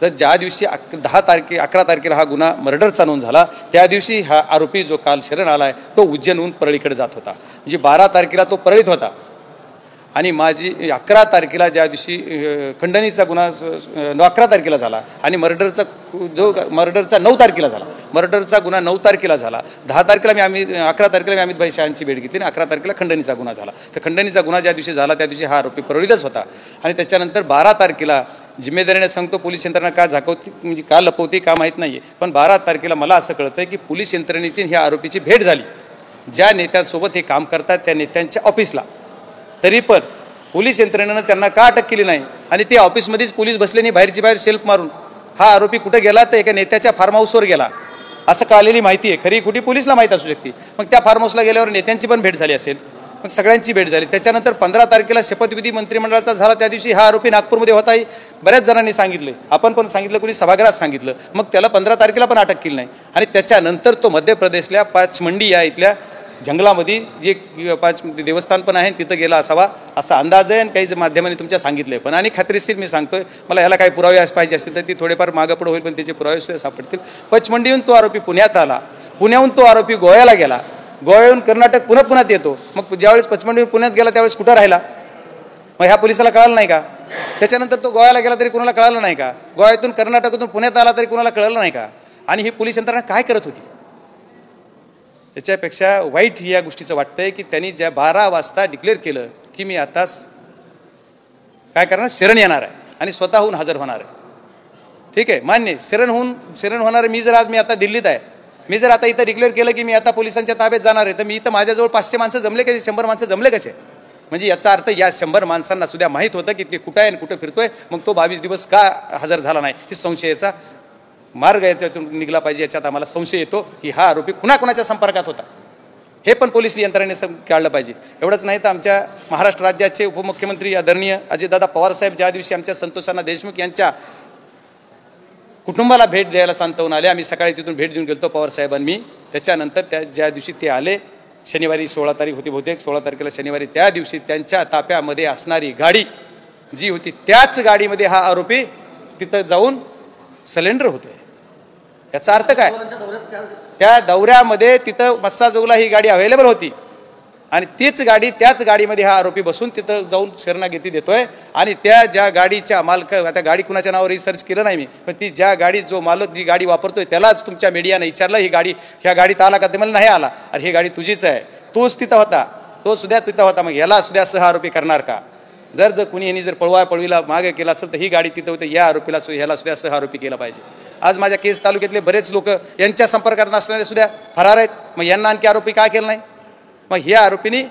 जर ज्या दिवशी 11 तारखेला हा गुन्हा मर्डरचा नोंद झाला त्या दिवशी हा आरोपी जो काल शरण आला आहे तो उज्जैनहून परळीकडे जात होता, म्हणजे 12 तारखेला तो परळीत होता आणि माझी 11 तारखेला ज्या दिवशी खंडणीचा गुन्हा 11 तारखेला झाला आणि मर्डरचा 9 तारखेला झाला, मर्डरचा गुन्हा 9 तारखेला झाला, 10 तारखेला 11 तारखेला मी अमित भाई शहांची भेट घेतली आणि 11 तारखेला खंडणीचा गुन्हा झाला. तर खंडणीचा गुन्हा ज्या दिवशी झाला त्या दिवशी हा आरोपी परळीतच होता आणि त्याच्यानंतर 12 तारखेला जिम्मेदारीने सांगतो पोलीस यंत्रणा का झाकवती म्हणजे का लपवते का माहीत नाही आहे, पण 12 तारखेला मला असं कळतंय की पोलीस यंत्रणेची ह्या आरोपीची भेट झाली ज्या नेत्यांसोबत हे काम करतात त्या नेत्यांच्या ऑफिसला. तरी पण पोलीस यंत्रणेनं त्यांना का अटक केली नाही आणि ते ऑफिसमध्येच पोलीस बसले नाही, बाहेरची बाहेर शेल्फ मारून हा आरोपी कुठे गेला तर एका नेत्याच्या फार्म हाऊसवर गेला असं कळालेली माहिती आहे. खरी खोटी पोलीसला माहीत असू शकते. मग त्या फार्म हाऊसला गेल्यावर नेत्यांची पण भेट झाली असेल, मग सगळ्यांची भेट झाली. त्याच्यानंतर 15 तारखेला शपथविधी मंत्रिमंडळाचा झाला त्या दिवशी हा आरोपी नागपूरमध्ये होता ही बऱ्याच जणांनी सांगितले, आपण पण सांगितलं, कोणी सभागृहात सांगितलं. मग त्याला 15 तारखेला पण अटक केली नाही आणि त्याच्यानंतर तो मध्य प्रदेशल्या पाचमंडी या इथल्या जंगलामध्ये जे देवस्थान पण आहे तिथं गेला असावा असा अंदाज आहे आणि काही माध्यमांनी तुमच्या सांगितले पण. आणि खात्रीशीर मी सांगतोय, मला याला काही पुरावे पाहिजे असतील तर ती थोडेफार मागं पुढे होईल पण त्याचे पुरावे सुद्धा सापडतील. पचमंडीहून तो आरोपी पुण्यात आला, पुण्याहून तो आरोपी गोव्याला गेला, गोव्याहून कर्नाटक पुण्यात येतो. मग ज्यावेळेस पचमंडीहून पुण्यात गेला त्यावेळेस कुठं राहिला, मग ह्या पोलिसाला कळालं नाही का? त्याच्यानंतर तो गोव्याला गेला तरी कोणाला कळालं नाही का? गोव्यातून कर्नाटकातून पुण्यात आला तरी कोणाला कळलं नाही का? आणि ही पोलीस यंत्रणा काय करत होती? याच्यापेक्षा वाईट या गोष्टीचं वाटतंय की त्यांनी ज्या 12 वाजता डिक्लेअर केलं की मी आताच काय करणार, शरण येणार आहे आणि स्वतःहून हजर होणार आहे. ठीक आहे, मान्य, शरण होणार. मी आता दिल्लीत आहे, मी जर आता इथं डिक्लेअर केलं की मी आता पोलिसांच्या ताब्यात जाणार आहे तर मी इथं माझ्याजवळ 500 माणसं जमले कसे, 100 माणसं जमले कसे? म्हणजे याचा अर्थ या 100 माणसांना सुद्धा माहीत होतं की ते कुठं आहे आणि कुठं फिरतोय. मग तो 22 दिवस का हजर झाला नाही हे संशयाचा मार्ग याच्यातून निघला पाहिजे. याच्यात आम्हाला संशय येतो की हा आरोपी कुणाकुणाच्या संपर्कात होता हे पण पोलीस यंत्रणेने काढलं पाहिजे. एवढंच नाही तर आमच्या महाराष्ट्र राज्याचे उपमुख्यमंत्री आदरणीय अजितदादा पवार साहेब ज्या दिवशी आमच्या संतोषांना देशमुख यांच्या कुटुंबाला भेट द्यायला सांतवून आले, आम्ही सकाळी तिथून भेट देऊन गेलो पवार साहेबांनी. त्याच्यानंतर ज्या दिवशी ते आले, शनिवारी 16 तारीख होती बहुतेक, 16 तारखेला शनिवारी, त्या दिवशी त्यांच्या ताफ्यामध्ये असणारी गाडी जी होती त्याच गाडीमध्ये हा आरोपी तिथं जाऊन सलेंडर होतोय. याचा अर्थ काय? त्या दौऱ्यामध्ये तिथं मस्साजोगला ही गाडी अवेलेबल होती आणि तीच गाडी त्याच गाडीमध्ये हा आरोपी बसून तिथं जाऊन शरणागती देतोय. आणि त्या ज्या गाडीच्या मालक, आता गाडी कुणाच्या नावावर रिसर्च केलं नाही मी, पण ती ज्या गाडी जो मालक जी गाडी वापरतोय त्यालाच तुमच्या मीडियाने विचारलं ही गाडी ह्या गाडीत आला का? ते मला नाही आला. अरे ही गाडी तुझीच आहे, तोच तिथं होता, तो सुद्धा तिथं होता. मग याला सुद्धा सह आरोपी करणार का? जर कुणी यांनी जर पळवीला मागे केला असेल तर ही गाडी तिथं होते, या आरोपीला ह्याला सुद्धा सह आरोपी केला पाहिजे. आज माझ्या केस तालुक्यातले बरेच लोक यांच्या संपर्कात नसणारे सुद्धा फरार आहेत. मग यांना आणखी आरोपी काय केलं नाही? मग ह्या आरोपीने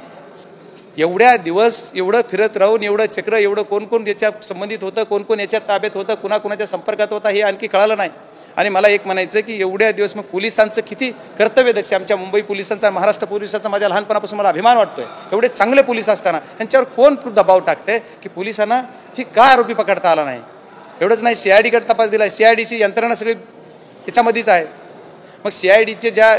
एवढ्या दिवस एवढं फिरत राहून एवढं चक्र, एवढं कोण कोण याच्या संबंधित होतं, कोण कोण याच्या ताब्यात होतं, कुणाकुणाच्या संपर्कात होता हे आणखी कळालं नाही. आणि मला एक म्हणायचं की एवढ्या दिवस मग पोलिसांचं किती कर्तव्यदक्ष, आमच्या मुंबई पोलिसांचा, महाराष्ट्र पोलिसांचा माझ्या लहानपणापासून मला अभिमान वाटतोय. एवढे चांगले पोलीस असताना यांच्यावर कोण दबाव टाकतंय की पोलिसांना ही का आरोपी पकडता आला नाही? एवढंच नाही, CID कडे तपास दिला, CIDची यंत्रणा सगळी याच्यामध्येच आहे. मग CIDचे ज्या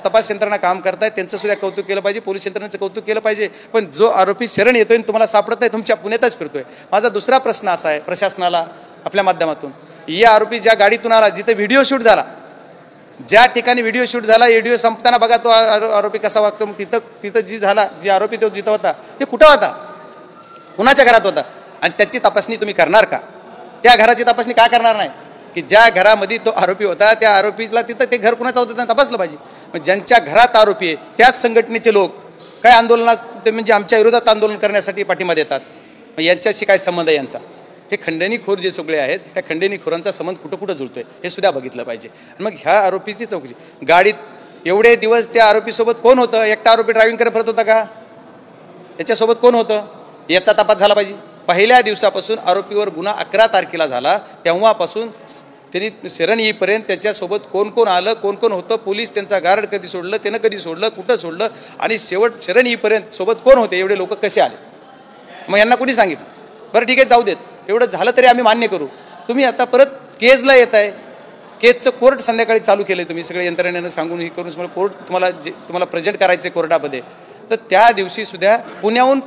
तपास यंत्रणा काम करतायत त्यांचं सुद्धा कौतुक केलं पाहिजे, पोलीस यंत्रणेचं कौतुक केलं पाहिजे. पण जो आरोपी शरण येतोय तुम्हाला सापडत नाही, तुमच्या पुण्यातच फिरतोय. माझा दुसरा प्रश्न असा आहे प्रशासनाला आपल्या माध्यमातून, या आरोपी ज्या गाडीतून आला, जिथे व्हिडिओ शूट झाला, ज्या ठिकाणी व्हिडिओ शूट झाला, व्हिडिओ संपताना बघा तो आरोपी कसा वागतो. मग तिथं जी आरोपी तो जिथं होता ते कुठं होता, कुणाच्या घरात होता आणि त्याची तपासणी तुम्ही करणार का? त्या घराची तपासणी का करणार नाही की ज्या घरामध्ये तो आरोपी होता त्या आरोपीला तिथं ते घर कुणाचं होतं त्यांना तपासलं पाहिजे. मग ज्यांच्या घरात आरोपी आहे त्याच संघटनेचे लोक काय आंदोलनात ते म्हणजे आमच्या विरोधात आंदोलन करण्यासाठी पाठिंबा देतात. मग यांच्याशी काय संबंध आहे यांचा? हे खंडणीखोर जे सगळे आहेत त्या खंडणीखोरांचा संबंध कुठं कुठं जुळतोय हे सुद्धा बघितलं पाहिजे. आणि मग ह्या आरोपीची चौकशी, गाडीत एवढे दिवस त्या आरोपीसोबत कोण होतं? एकटा आरोपी ड्रायव्हिंग करत होता का? याच्यासोबत कोण होतं याचा तपास झाला पाहिजे. पहिल्या दिवसापासून आरोपीवर गुन्हा 11 तारखेला झाला तेव्हापासून त्यांनी शरण येईपर्यंत त्याच्यासोबत कोण कोण आलं, कोण कोण होतं, पोलीस त्यांचा गार्ड कधी सोडलं, त्यानं कधी सोडलं, कुठं सोडलं आणि शेवट शरण येईपर्यंत सोबत कोण होते, एवढे लोक कसे आले, मग यांना कोणी सांगितलं? बरं ठीक आहे, जाऊ देत, एवढं झालं तरी आम्ही मान्य करू. तुम्ही आता परत केजला येत आहे, केजचं कोर्ट संध्याकाळी चालू केलं तुम्ही सगळे यंत्रणेनं सांगून हे करून कोर्ट तुम्हाला प्रेझेंट करायचं कोर्टामध्ये. तर त्या दिवशी सुद्धा पुण्याहून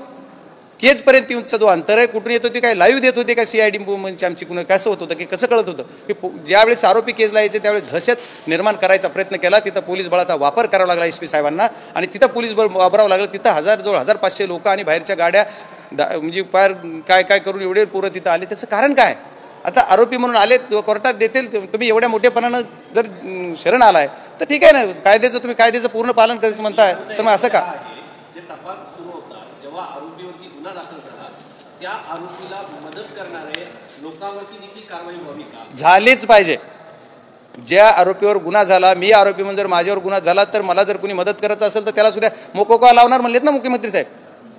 केजपर्यंत येऊनचा जो अंतर आहे, कुठून येत होते, काय लाईव्ह देत होते का CID म्हणजे आमची कुणा कसं होत होतं की कसं कळत होतं की ज्यावेळेस आरोपी केजला यायचे त्यावेळेस दहशत निर्माण करायचा प्रयत्न केला, तिथं पोलीस बळाचा वापर करावा लागला SP साहेबांना, आणि तिथं पोलीस बळ वापरावं लागलं. तिथं जवळ 1500 लोक आणि बाहेरच्या गाड्या म्हणजे फार काय काय करून एवढे पोरं तिथं आले. त्याचं कारण काय? आता आरोपी म्हणून आले, कोर्टात देतील. तुम्ही एवढ्या मोठेपणानं जर शरण आलाय तर ठीक आहे ना, तुम्ही कायद्याचं पूर्ण पालन करायचं म्हणताय, तर मग असं का? जे तपास सुरू होता जेव्हा आरोपीवरती गुन्हा दाखल झाला त्या आरोपीला मदत करणारे लोकांवरती देखील कारवाई व्हावी का? झालीच पाहिजे. ज्या आरोपीवर गुन्हा झाला, मी आरोपी म्हणून जर माझ्यावर गुन्हा झाला तर मला जर कोणी मदत करायचं असेल तर त्याला सुद्धा मोकोका लावणार म्हणलेत ना मुख्यमंत्री साहेब.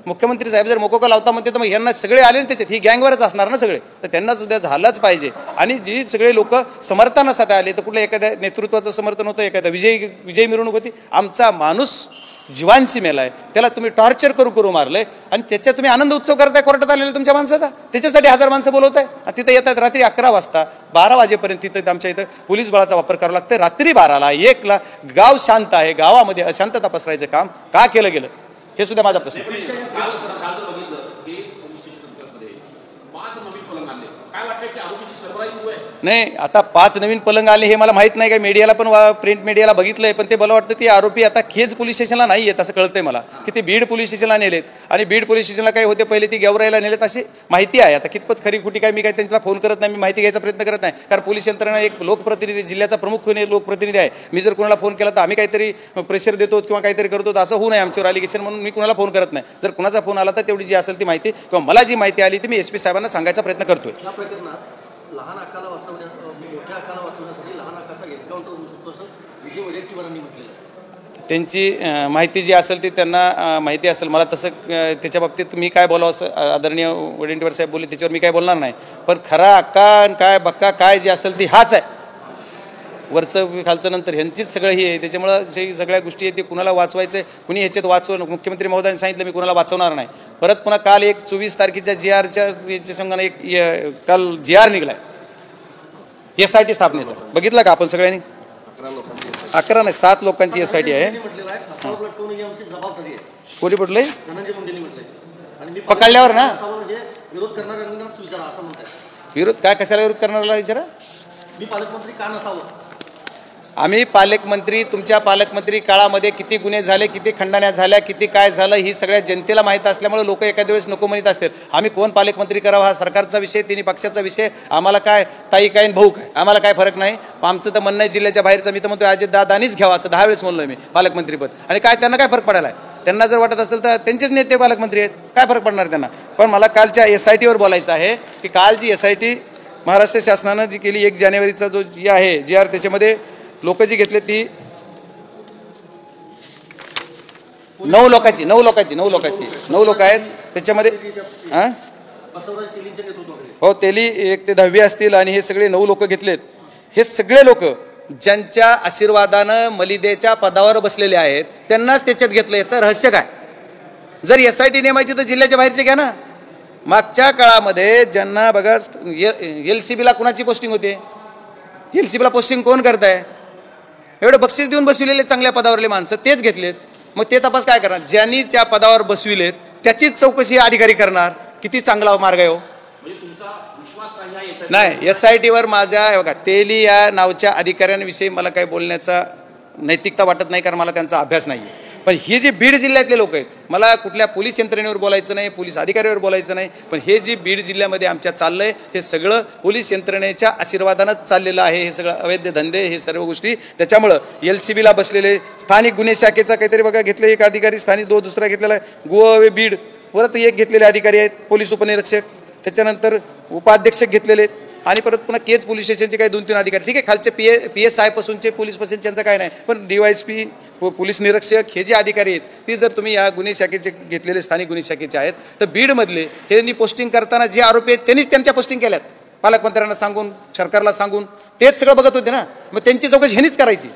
मुख्यमंत्री साहेब जर मोकोका लावता म्हणते तर मग यांना सगळे आले ना त्याच्यात, ही गँगवरच असणार ना सगळे, तर त्यांना सुद्धा झालाच पाहिजे. आणि जी सगळे लोक समर्थनासाठी आले तर कुठल्या एखाद्या नेतृत्वाचं समर्थन होतं, एखाद्या विजय मिरवणूक होती. आमचा माणूस जीवांशी मेलाय, त्याला तुम्ही टॉर्चर करू मारलंय आणि त्याच्यात तुम्ही आनंद उत्सव करताय कोर्टात आलेल्या तुमच्या माणसाचा. त्याच्यासाठी 1000 माणसं बोलवताय आणि तिथं येतात रात्री 11 वाजता 12 वाजेपर्यंत. तिथं आमच्या इथं पोलीस बळाचा वापर करावा लागतं. रात्री 12ला 1ला गाव शांत आहे, गावामध्ये अशांतता पसरायचं काम का केलं गेलं, हे सुद्धा माझा प्रश्न. नाही, आता 5 नवीन पलंग आले हे मला माहित नाही काय, मीडियाला पण प्रिंट मीडियाला बघितलंय, पण ते मला वाटतं ते आरोपी आता खेज पोलीस स्टेशनला नाही येत असं कळतंय मला, की ते बीड पोलीस स्टेशनला नेलेत. आणि बीड पोलीस स्टेशनला काय होते, पहिले ती गेवराईला नेलेत अशी माहिती आहे. आता कितपत खरी खोटी काय मी काय त्यांचा फोन करत नाही, मी माहिती घ्यायचा प्रयत्न करत नाही, कारण पोलीस यंत्रणा एक लोकप्रतिनिधी, जिल्ह्याचा प्रमुख लोकप्रतिनिधी आहे. मी जर कोणाला फोन केला तर आम्ही काहीतरी प्रेशर देतो किंवा काहीतरी करतो, असं होऊ नये आमच्यावर अलिगेशन म्हणून मी कोणाला फोन करत नाही. जर कुणाचा फोन आला तर तेवढी जी असेल ती माहिती किंवा मला जी माहिती आली ती मी SP साहेबांना सांगायचा प्रयत्न करतोय. लहान आकाला मोठ्या आकाला वाचवण्यासाठी लहान आकाचा एन्काउंटर होऊ शकतो असं विजय वडेट्टीवारांनी म्हटलेलं. त्यांची माहिती जी असेल ती त्यांना माहिती असेल. मला तसं त्याच्या बाबतीत मी काय बोलावं असं आदरणीय वडेट्टीवार साहेब बोलले त्याच्यावर मी काय बोलणार नाही. पण खरा अक्का काय बक्का काय जी असेल ती हाच आहे, वरचं खालचं नंतर ह्यांचीच सगळं ही आहे. त्याच्यामुळं जे सगळ्या गोष्टी आहेत ते कुणाला वाचवायचं आहे, कुणी ह्याच्यात मुख्यमंत्री महोदयांनी सांगितलं मी कुणाला वाचवणार नाही. परत पुन्हा काल 24 तारखेच्या GRच्या याच्या संघाने काल GR निघलाय SIT स्थापनेचा, बघितलं का आपण सगळ्यांनी? 11 नाही 7 लोकांची SIT आहे. कोणी म्हटलंय पकडल्यावर ना विरोध काय, कशाला विरोध करणारा विचारा. मी पालकमंत्री का नसावं? आम्ही पालकमंत्री, तुमच्या पालकमंत्री काळामध्ये किती गुन्हे झाले, किती खंडण्या झाल्या, किती काय झालं ही सगळ्या जनतेला माहीत असल्यामुळे लोक एखाद्या वेळेस नको म्हणत असतात. आम्ही कोण पालकमंत्री करावा हा सरकारचा विषय, तिन्ही पक्षाचा विषय. आम्हाला काय ताई काय भाऊ काय आम्हाला काय फरक नाही. आमचं तर म्हणणं आहे जिल्ह्याच्या बाहेरचं, मी तर म्हणतो अजितदादांनीच घ्यावा असं 10 वेळेस म्हणलोय मी पालकमंत्रीपद. आणि काय त्यांना काय फरक पडायला आहे? त्यांना जर वाटत असेल तर त्यांचेच नेते पालकमंत्री आहेत, काय फरक पडणार त्यांना. पण मला कालच्या SITवर बोलायचं आहे की काल जी SIT महाराष्ट्र शासनानं जी केली 1 जानेवारीचा जो जी आहे GR, त्याच्यामध्ये लोक जी घेतले ती 9 लोक आहेत त्याच्यामध्ये. हो, तेली 1 ते 10वी असतील आणि हे सगळे 9 लोक घेतलेत. हे सगळे लोक ज्यांच्या आशीर्वादानं मलिदेच्या पदावर बसलेले आहेत त्यांनाच त्याच्यात घेतलं. याचं रहस्य काय? जर SIT नेमायची तर जिल्ह्याच्या बाहेरचे घ्या ना. मागच्या काळामध्ये ज्यांना बघा LCBला कुणाची पोस्टिंग होते, LCBला पोस्टिंग कोण करताय? एवढं बक्षीस देऊन बसविलेले चांगल्या पदावरले माणसं तेच घेतलेत. मग ते तपास काय करणार? ज्यांनी त्या पदावर बसविलेत त्याचीच चौकशी अधिकारी करणार. किती चांगला मार्ग आहे हो. नाही, SITवर माझ्या बघा तेली या नावच्या अधिकाऱ्यांविषयी मला काही बोलण्याचा नैतिकता वाटत नाही, कारण मला त्यांचा अभ्यास नाही आहे. पण ही जी बीड जिल्ह्यातले लोक आहेत, मला कुठल्या पोलीस यंत्रणेवर बोलायचं नाही, पोलीस अधिकाऱ्यावर बोलायचं नाही, पण हे जी बीड जिल्ह्यामध्ये आमच्या चाललंय हे सगळं पोलीस यंत्रणेच्या आशीर्वादानंच चाललेलं आहे. हे सगळं अवैध धंदे, हे सर्व गोष्टी. त्याच्यामुळं LCBला बसलेले स्थानिक गुन्हे शाखेचा काहीतरी बघा घेतले एक अधिकारी, स्थानिक दुसरा घेतलेला आहे गोवा बीड, परत 1 घेतलेले अधिकारी आहेत पोलीस उपनिरीक्षक, त्याच्यानंतर उपाध्यक्षक घेतलेले आहेत, आणि परत पुन्हा केज पोलीस स्टेशनचे काही 2-3 अधिकारी. ठीक आहे, खालचे PSI पासूनचे पोलीस पासून त्यांचं काय नाही, पण DYSP पोलीस निरीक्षक हे जे अधिकारी आहेत ती जर तुम्ही या गुन्हे शाखेचे घेतलेले स्थानिक गुन्हे शाखेचे आहेत तर बीडमधले हे पोस्टिंग करताना जे आरोपी आहेत त्यांनीच त्यांच्या पोस्टिंग केल्यात. पालकमंत्र्यांना सांगून, सरकारला सांगून तेच सगळं बघत होते ना. मग त्यांची चौकशी ह्यांनीच करायची.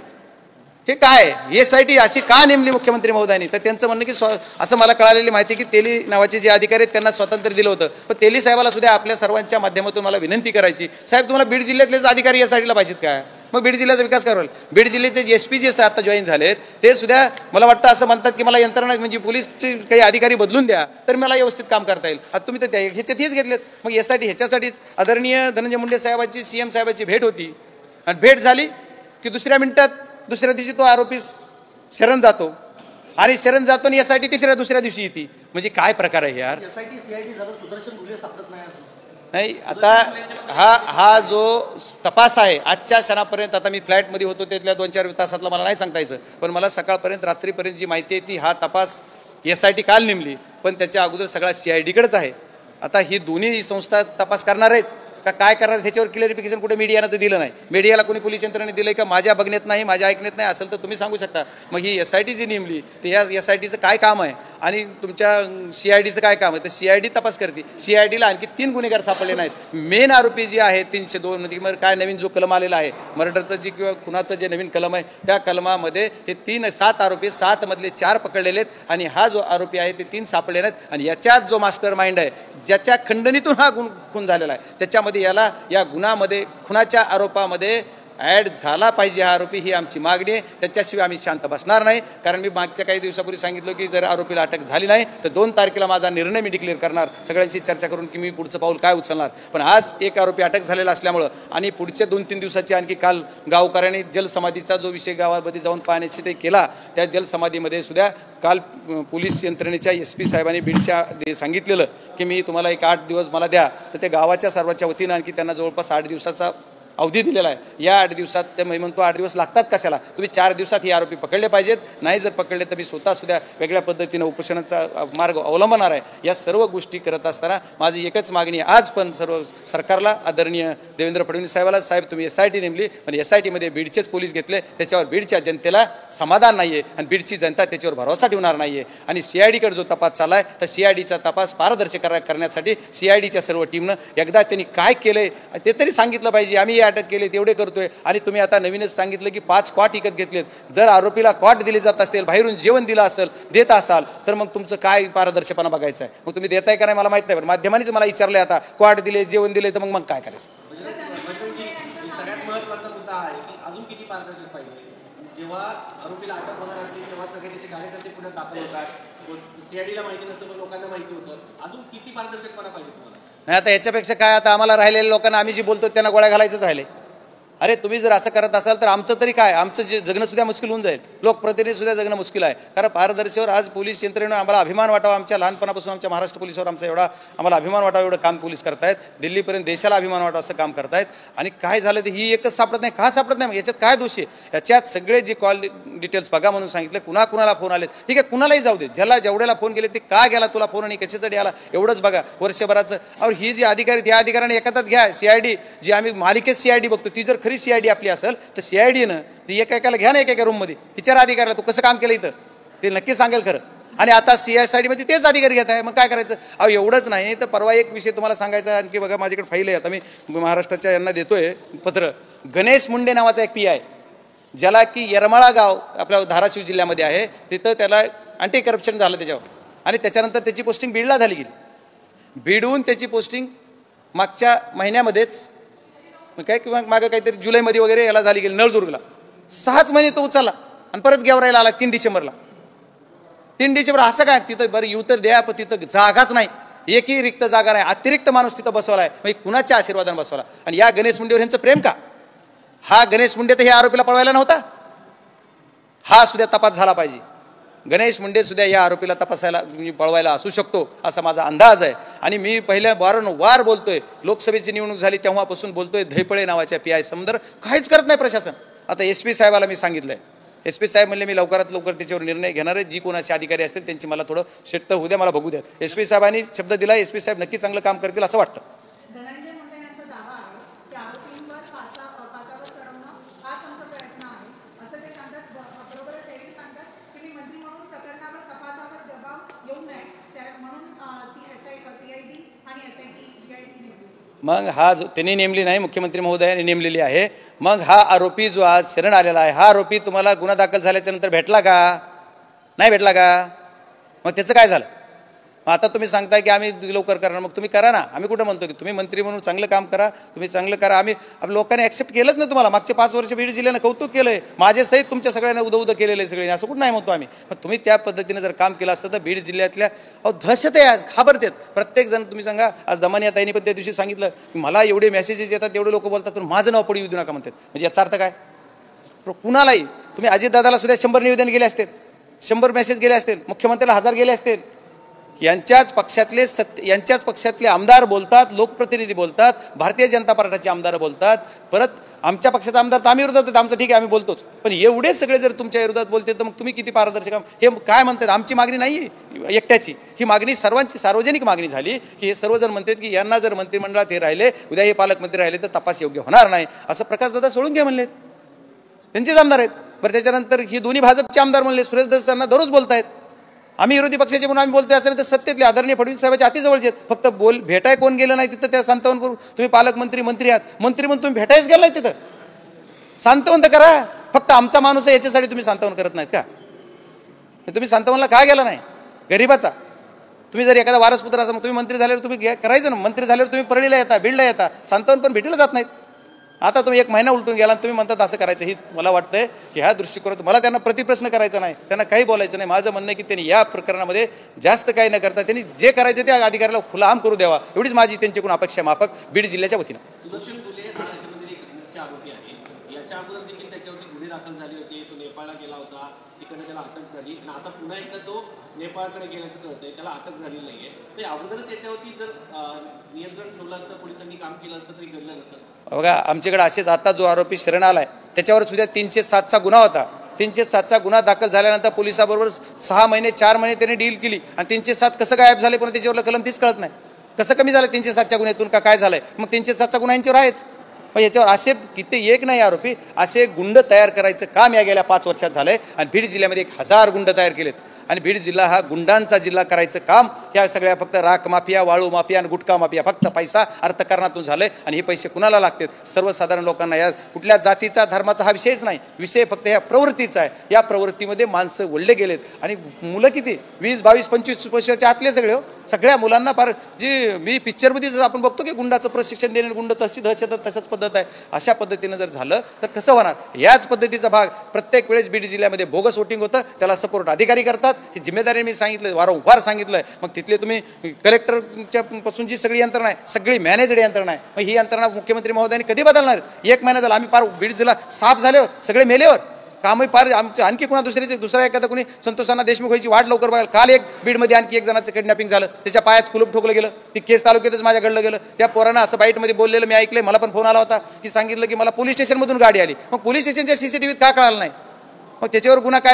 हे काय SIT अशी का नेमली मुख्यमंत्री महोदयांनी? तर त्यांचं म्हणणं की असं मला कळालेली माहिती की तेली नावाचे जे अधिकारी आहेत त्यांना स्वातंत्र्य दिलं होतं. पण तेली साहेबाला सुद्धा आपल्या सर्वांच्या माध्यमातून मला विनंती करायची, साहेब तुम्हाला बीड जिल्ह्यातलेच अधिकारी SITला पाहिजेत काय? मग बीड जिल्ह्याचा विकास करावा. बीड जिल्ह्याचे जे SP जे आता जॉईन झालेत ते सुद्धा मला वाटतं असं म्हणतात की मला यंत्रणा म्हणजे पोलीसचे काही अधिकारी बदलून द्या तर मला व्यवस्थित काम करता येईल. आता तुम्ही तर ह्याच्यात हेच घेतलेत. मग यासाठी ह्याच्यासाठीच आदरणीय धनंजय मुंडे साहेबांची CM साहेबांची भेट होती आणि भेट झाली की दुसऱ्या मिनिटात दुसऱ्या दिवशी तो आरोपी शरण जातो आणि शरण जातो आणि यासाठी दुसऱ्या दिवशी येते. म्हणजे काय प्रकार आहे यार. SIT CID झालं सुदर्शन गुन्हे सापडत नाही अजून. नाही आता हा जो तपास आहे आजच्या क्षणापर्यंत, आता मी फ्लॅटमध्ये होतो त्यातल्या 2-4 तासातला मला नाही सांगता यायचं, पण मला सकाळपर्यंत रात्रीपर्यंत जी माहिती आहे ती हा तपास SIT काल नेमली पण त्याच्या अगोदर सगळा CIDकडेच आहे. आता ही दोन्ही संस्था तपास करणार आहेत का काय करणार ह्याच्यावर क्लिअरिफिकेशन कुठे मीडियानं तर दिलं नाही. मीडियाला कोणी पोलीस यंत्रणेने दिलं का माझ्या बघण्यात नाही, माझ्या ऐकण्यात नाही असेल तर तुम्ही सांगू शकता. मग ही SIT जी नेमली तर या SITचं काय काम आहे आणि तुमच्या CIDचं काय काम आहे. तर CID तपास करते. CIDला आणखी 3 गुन्हेगार सापडले नाहीत. मेन आरोपी जे आहे 302 मध्ये मग काय नवीन जो कलम आलेला आहे मर्डरचं जी किंवा खुनाचं जे नवीन कलम आहे त्या कलमामध्ये हे 7 आरोपी 7 मधले 4 पकडलेले आहेत आणि हा जो आरोपी आहे ते 3 सापडले नाहीत. आणि याच्यात जो मास्टर माइंड आहे ज्याच्या खंडणीतून हा खून झालेला आहे त्याच्यामध्ये याला या गुन्ह्यामध्ये खुनाच्या आरोपामध्ये ॲड झाला पाहिजे हा आरोपी, ही आमची मागणी आहे. त्याच्याशिवाय आम्ही शांत बसणार नाही. कारण मी मागच्या काही दिवसापूर्वी सांगितलं की जर आरोपीला अटक झाली नाही तर 2 तारखेला माझा निर्णय मी डिक्लेअर करणार सगळ्यांशी चर्चा करून की मी पुढचं पाऊल काय उचलणार. पण आज एक आरोपी अटक झालेला असल्यामुळं आणि पुढच्या 2-3 दिवसाची आणखी काल गावकऱ्यांनी जलसमाधीचा जो विषय गावामध्ये जाऊन पाहण्याची ते केला त्या जलसमाधीमध्ये सुद्धा काल पोलीस यंत्रणेच्या SP साहेबांनी बीडच्या सांगितलेलं की मी तुम्हाला एक 8 दिवस मला द्या. तर ते गावाच्या सर्वांच्या वतीनं आणखी त्यांना जवळपास 8 दिवसाचा अवधी दिलेला आहे. या 8 दिवसात ते म्हणतो 8 दिवस लागतात कशाला, तुम्ही 4 दिवसात हे आरोपी पकडले पाहिजेत. नाही जर पकडले तर मी स्वतः सुद्धा वेगळ्या पद्धतीनं उपोषणाचा मार्ग अवलंबणार आहे. या सर्व गोष्टी करत असताना माझी एकच मागणी आहे आज पण सर्व सरकारला, आदरणीय देवेंद्र फडणवीस साहेबाला, साहेब तुम्ही SIT नेमली पण SITमध्ये बीडचेच पोलीस घेतले त्याच्यावर बीडच्या जनतेला समाधान नाही आहे आणि बीडची जनता त्याच्यावर भरोसा ठेवणार नाही आहे. आणि CIDकडे जो तपास चालला आहे तर CIDचा तपास पारदर्शक करण्यासाठी CIDच्या सर्व टीमनं एकदा त्यांनी काय केलं आहे ते तरी सांगितलं पाहिजे. आम्ही अटक केले तेवढे करतोय आणि तुम्ही आता नवीनच सांगितलं की 5 क्वाट विकत घेतलेत. जर आरोपीला क्वाट दिले जात असतील, बाहेरून जेवण दिलं असेल, देत असाल तर मग तुमचं काय पारदर्शकपणा बघायचं आहे. मग तुम्ही देताय का नाही मला माहित नाही पण माध्यमांनीच मला विचारलंय आता क्वाट दिले जेवण दिले तर मग काय करायचं. सगळ्यात महत्त्वाचा मुद्दा आहे की अजून किती पारदर्शक पाहिजे. जेव्हा आरोपीला अटक होणार असतील तेव्हा सगळे त्याचे कार्यकर्ते पुढे दाखल होतात. CIDला माहिती नसतं पण लोकांना माहिती होतं. अजून किती पारदर्शकपणा पाहिजे तुम्हाला. नाही आता याच्यापेक्षा काय, आता आम्हाला राहिलेल्या लोकांना आम्ही जे बोलतो त्यांना गोळ्या घालायचंच राहिले. अरे तुम्ही जर असं करत असाल तर आमचं तरी काय, आमचं जे जगणं सुद्धा मुश्किल होऊन जाईल. लोकप्रतिनिधी सुद्धा जगणं मुश्किल आहे. कारण पारदर्शकवर आज पोलीस यंत्रणेनं आम्हाला अभिमान वाटावा. आमच्या लहानपणापासून आमच्या महाराष्ट्र पोलिसावर आमचा एवढा आम्हाला अभिमान वाटावा एवढं काम पोलीस करतायत. दिल्लीपर्यंत देशाला अभिमान वाटावा असं काम करतायत. आणि काय झालं तर ही एकच सापडत नाही. का सापडत नाही मग याच्यात काय दोष आहे. याच्यात सगळे जे कॉल डिटेल्स बघा म्हणून सांगितलं. कुणाला फोन आले ठीक आहे, कुणालाही जाऊ दे, ज्याला जेवढ्याला फोन केले ते का गेला तुला फोन आणि कशासाठी आला एवढंच बघा वर्षभराचं. और ही जी अधिकारी त्या अधिकाऱ्याने एकातात घ्या. CID जी आम्ही मालिकेत CID बघतो ती जर खरी CID आपली असेल तर CIDनं ती एकाला घ्या ना एका रूममध्ये विचारा अधिकाऱ्याला तू कसं काम केलं इथं ते नक्की सांगेल खरं. आणि आता CIDमध्ये तेच अधिकारी घेत आहे मग काय करायचं. अहो एवढंच नाही तर परवा एक विषय तुम्हाला सांगायचा आणखी बघा माझ्याकडे फाईल आहे. आता मी महाराष्ट्राच्या यांना देतोय पत्र. गणेश मुंडे नावाचा एक PI ज्याला की येरमाळा गाव आपल्या धाराशिव जिल्ह्यामध्ये आहे तिथं त्याला अँटी करप्शन झालं त्याच्यावर आणि त्याच्यानंतर त्याची पोस्टिंग बीडला झाली गेली. बीडहून त्याची पोस्टिंग मागच्या महिन्यामध्येच काय किंवा मागं काहीतरी जुलैमध्ये वगैरे याला झाली गेली नळदुर्गला. 6च महिने तो उचलला आणि परत गेवरायला आला 3 डिसेंबरला. 3 डिसेंबर असं काय तिथं बरं येऊ तर द्या पण तिथं जागाच नाही, एकही रिक्त जागा नाही. अतिरिक्त माणूस तिथं बसवला आहे म्हणजे कुणाच्या आशीर्वादाने बसवला. आणि या गणेश मुंडेवर यांचं प्रेम का. हा गणेश मुंडे तर हे आरोपीला पळवायला नव्हता. हा सुद्धा तपास झाला पाहिजे. गणेश मुंडे सुद्धा या आरोपीला तपासायला पळवायला असू शकतो असा माझा अंदाज आहे. आणि मी पहिल्या वारंवार बोलतोय, लोकसभेची निवडणूक झाली तेव्हापासून बोलतोय, धैपळे नावाच्या PI समोर काहीच करत नाही प्रशासन. आता SP साहेबाला मी सांगितलंय. SP साहेब म्हणले मी लवकरात लवकर त्याच्यावर निर्णय घेणार आहे. जी कोणाचे अधिकारी असतील त्यांची मला थोडं शेट्ट होऊ द्या, मला बघू द्या. SP साहेबांनी शब्द दिला. SP साहेब नक्की चांगलं काम करतील असं वाटतं. मग हा जो त्यांनी नेमली नाही, मुख्यमंत्री महोदयांनी नेमलेली आहे. मग हा आरोपी जो आज शरण आलेला आहे हा आरोपी तुम्हाला गुन्हा दाखल झाल्याच्या नंतर भेटला का नाही भेटला का. मग त्याचं काय झालं. आता तुम्ही सांगताय की आम्ही लवकर करणार, मग तुम्ही करा ना. आम्ही कुठं म्हणतो की तुम्ही मंत्री म्हणून चांगलं काम करा, तुम्ही चांगलं करा. आम्ही लोकांनी ॲक्सेप्ट केलंच ना तुम्हाला. मागचे 5 वर्ष बीड जिल्ह्यानं कौतुक केलंय, माझे सहित तुमच्या सगळ्यांना उदं केलेलं आहे सगळे, असं कुठं नाही म्हणतो आम्ही. मग तुम्ही त्या पद्धतीने जर काम केलं असतं तर बीड जिल्ह्यातल्या दहशत आहे, आज घाबरतात प्रत्येक जण. तुम्ही सांगा, आज दमानिया ताईंनी पण त्या दिवशी सांगितलं की मला एवढे मेसेजेस येतात, एवढे लोक बोलतात, पण माझं नाव पडू देऊ नका म्हणतात. म्हणजे याचा अर्थ काय? कुणालाही तुम्ही अजितदादाला सुद्धा 100 निवेदन गेले असतील, 100 मेसेज गेले असतील, मुख्यमंत्र्याला 1000 गेले असतील. यांच्याच पक्षातले आमदार बोलतात, लोकप्रतिनिधी बोलतात, भारतीय जनता पार्टीचे आमदार बोलतात, परत आमच्या पक्षाचा आमदार तर आम्ही विरोधात, आमचं ठीक आहे आम्ही बोलतोच, पण एवढे सगळे जर तुमच्या विरोधात बोलते तर मग तुम्ही किती पारदर्शक? हे काय म्हणतात, आमची मागणी नाही एकट्याची, ही मागणी सर्वांची सार्वजनिक मागणी झाली की हे सर्वजण म्हणतात की यांना जर मंत्रिमंडळात हे राहिले, उद्या हे पालकमंत्री राहिले तर तपास योग्य होणार नाही, असं प्रकाशदादा सोळुंखे म्हणलेत, त्यांचेच आमदार आहेत. बरं, त्याच्यानंतर ही दोन्ही भाजपचे आमदार म्हणले, सुरेश धसना दररोज बोलतायत, आम्ही विरोधी पक्षाचे म्हणून आम्ही बोलतोय, असं नाही तर सत्तेतले आदरणीय फडणवीस साहेबांच्या अतिजवळचे आहेत. फक्त भेटाय कोण गेलं नाही तिथं, त्या सांत्वनपूर तुम्ही पालकमंत्री मंत्री आहात, मंत्री म्हणून तुम्ही भेटायच गेला नाही तिथं, सांत्वन करा. फक्त आमचा माणूस आहे याच्यासाठी तुम्ही सांत्वन करत नाहीत का? तुम्ही सांत्वनला का गेला नाही? गरीबाचा तुम्ही जर एखादा वारसपुत्र असा, मग तुम्ही मंत्री झाल्यावर तुम्ही करायचं ना. मंत्री झाल्यावर तुम्ही परळीला येता, बीडला येता, सांत्वन पण भेटीला जात नाहीत. आता तुम्ही 1 महिना उलटून गेला आणि तुम्ही म्हणतात असं करायचं. ही मला वाटतंय की ह्या दृष्टिकोनात मला त्यांना प्रतिप्रश्न करायचा नाही, त्यांना काही बोलायचं नाही. माझं म्हणणं आहे की त्यांनी या प्रकरणामध्ये जास्त काही न करता त्यांनी जे करायचं त्या अधिकाऱ्याला खुलाम करू द्यावा, एवढीच माझी त्यांच्याकडून अपेक्षा माफक बीड जिल्ह्याच्या वतीनं. सुदर्शन फुले याच्यामध्ये एक मुख्य आरोपी आहे. याच्या अगोदर देखील त्याच्यावरती गुन्हे दाखल झाले होते, तो नेपाळला गेला होता, तिकडे त्याला अटक झाली आणि आता पुन्हा एकदा तो नेपाळकडे गेल्याचं कळतंय, त्याला अटक झालेली नाहीये. तर अगोदरच याच्यावरती जर नियंत्रण ठेवलं असतं, पोलिसांनी काम केलं असतं तरी घडलं नसतं. बघा, आमच्याकडे असेच आता जो आरोपी शरण आलाय त्याच्यावर सुद्धा 307चा गुन्हा होता. 307चा गुन्हा दाखल झाल्यानंतर पोलिसाबरोबर 6 महिने 4 महिने त्यांनी डील केली आणि 307 कसं गायब झाले पण त्याच्यावर कलम तीच कळत नाही. कसं कमी झालं 307च्या गुन्ह्यातून का काय झालंय? मग 307चा गुन्हा यांच्यावर आहेच. मग याच्यावर असे किती एक नाही आरोपी, असे गुंड तयार करायचं काम या गेल्या 5 वर्षात झालंय आणि बीड जिल्ह्यामध्ये 1000 गुंड तयार केलेत. आणि बीड जिल्हा हा गुंडांचा जिल्हा करायचं काम ह्या सगळ्या फक्त राख माफिया, वाळू माफिया आणि गुटखा माफिया, फक्त पैसा अर्थकारणातून झालंय. आणि हे पैसे कुणाला लागतात? सर्वसाधारण लोकांना. या कुठल्या जातीचा धर्माचा हा विषयच नाही, विषय फक्त ह्या प्रवृत्तीचा आहे. या प्रवृत्तीमध्ये माणसं वळले गेलेत आणि मुलं किती 20, 22, 25 वर्षाच्या आतले सगळे हो. सगळ्या मुलांना फार जी मी पिक्चरमध्ये आपण बघतो की गुंडाचं प्रशिक्षण देणे, गुंड तशी दहशत तशाच पद्धत आहे. अशा पद्धतीनं जर झालं तर कसं होणार? याच पद्धतीचा भाग प्रत्येक वेळेस बीड जिल्ह्यामध्ये बोगस वोटिंग होतं, त्याला सपोर्ट अधिकारी करतात. ही जिम्मेदारी मी सांगितलं, वारंवार सांगितलंय. मग तिथले तुम्ही कलेक्टरच्या पासून जी सगळी यंत्रणा आहे सगळी मॅनेजड यंत्रणा आहे. मग ही यंत्रणा मुख्यमंत्री महोदयांनी कधी बदलणार? 1 महिना झाला, आम्ही पार बीड जिल्हा साफ झाल्यावर सगळे मेल्यावर कामही पार आमचे. आणखी कुणा दुसरा एखादा कोणी संतोषांना देशमुख व्हायची वाट लवकर बघायला. काल एक बीडमध्ये आणखी एक जणांचं किडनॅपिंग झालं, त्याच्या पायात कुलूप ठोकलं गेलं, ती केस तालुक्यातच माझ्या घडलं गेलं. त्या पोरानं असं बाईटमध्ये बोललेलं मी ऐकलंय, मला पण फोन आला होता की सांगितलं की मला पोलीस स्टेशनमधून गाडी आली. मग पोलीस स्टेशनच्या CCTVत का कळालं नाही? मग त्याच्यावर गुन्हा काय